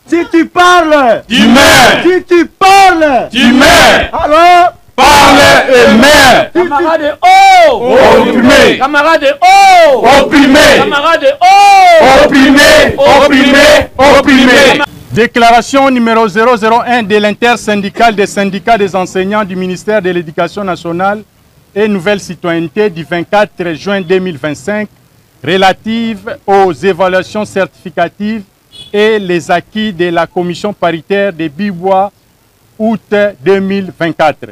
Si tu parles, tu mets. Si tu parles, tu mets. Alors, parle et mets. Camarades oh, opprimés. Camarades oh, Opprimés. Camarades oh, Opprimés. Opprimés. Opprimés. Déclaration numéro 001 de l'intersyndicale des syndicats des enseignants du ministère de l'Éducation nationale et Nouvelle Citoyenneté du 24 juin 2025 relative aux évaluations certificatives et les acquis de la commission paritaire de Bibois août 2024.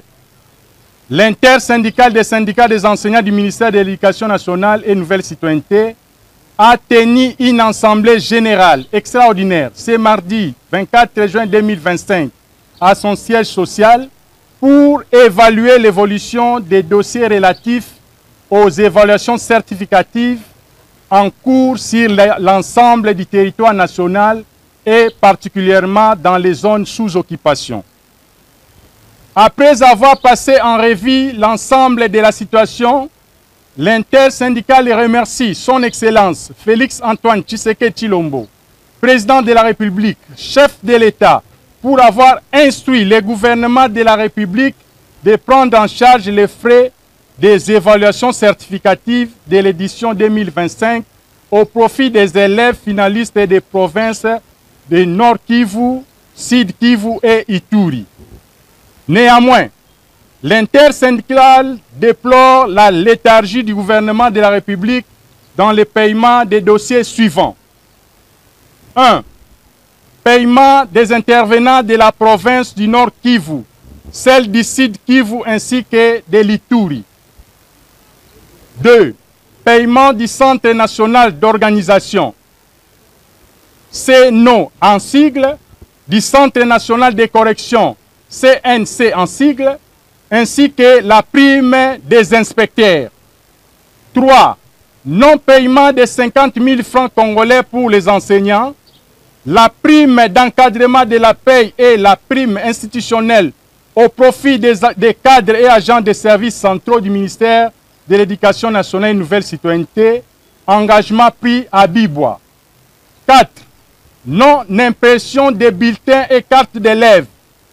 L'intersyndicale des syndicats des enseignants du ministère de l'Éducation nationale et Nouvelle Citoyenneté a tenu une assemblée générale extraordinaire ce mardi 24 juin 2025 à son siège social pour évaluer l'évolution des dossiers relatifs aux évaluations certificatives en cours sur l'ensemble du territoire national et particulièrement dans les zones sous occupation. Après avoir passé en revue l'ensemble de la situation, l'intersyndicale remercie son Excellence Félix-Antoine Tshisekedi Tshilombo, président de la République, chef de l'État, pour avoir instruit le gouvernement de la République de prendre en charge les frais des évaluations certificatives de l'édition 2025 au profit des élèves finalistes des provinces de Nord Kivu, Sud Kivu et Ituri. Néanmoins, l'intersyndicale déplore la léthargie du gouvernement de la République dans le paiement des dossiers suivants. 1. Paiement des intervenants de la province du Nord Kivu, celle du Sud Kivu ainsi que de l'Ituri. 2. Paiement du Centre national d'organisation, CNO en sigle, du Centre national de correction, CNC en sigle, ainsi que la prime des inspecteurs. 3. Non-paiement de 50 000 francs congolais pour les enseignants, la prime d'encadrement de la paie et la prime institutionnelle au profit des cadres et agents des services centraux du ministère de l'Éducation nationale et Nouvelle Citoyenneté, engagement pris à Bibois. 4. Non-impression des bulletins et cartes d'élèves,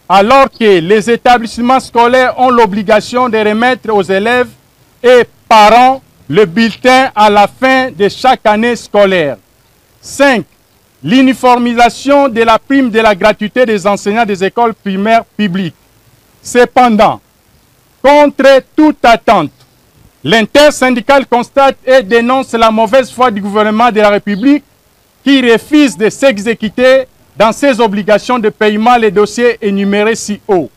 alors que les établissements scolaires ont l'obligation de remettre aux élèves et parents le bulletin à la fin de chaque année scolaire. 5. L'uniformisation de la prime de la gratuité des enseignants des écoles primaires publiques. Cependant, contre toute attente, l'intersyndicale constate et dénonce la mauvaise foi du gouvernement de la République qui refuse de s'exécuter dans ses obligations de paiement les dossiers énumérés si haut.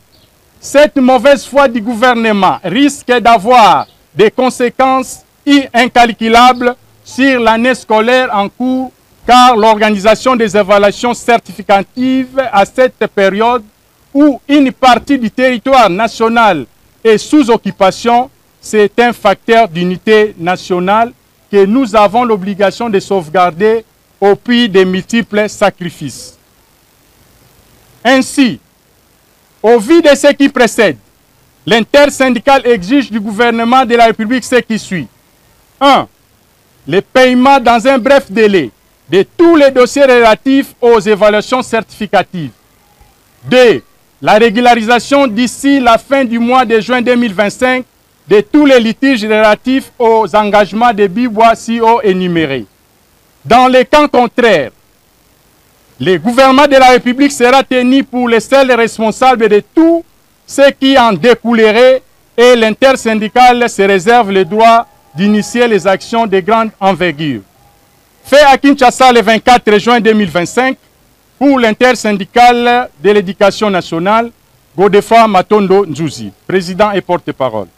Cette mauvaise foi du gouvernement risque d'avoir des conséquences incalculables sur l'année scolaire en cours, car l'organisation des évaluations certificatives à cette période où une partie du territoire national est sous occupation, c'est un facteur d'unité nationale que nous avons l'obligation de sauvegarder au prix de multiples sacrifices. Ainsi, au vu de ce qui précède, l'intersyndicale exige du gouvernement de la République ce qui suit. 1. Le paiement dans un bref délai de tous les dossiers relatifs aux évaluations certificatives. 2. La régularisation d'ici la fin du mois de juin 2025 de tous les litiges relatifs aux engagements de Bibois si haut énumérés. Dans les cas contraires, le gouvernement de la République sera tenu pour le seul responsable de tout ce qui en découlerait et l'intersyndicale se réserve le droit d'initier les actions de grande envergure. Fait à Kinshasa le 24 juin 2025 pour l'intersyndicale de l'éducation nationale, Godefroid Matondo Nzouzi, président et porte-parole.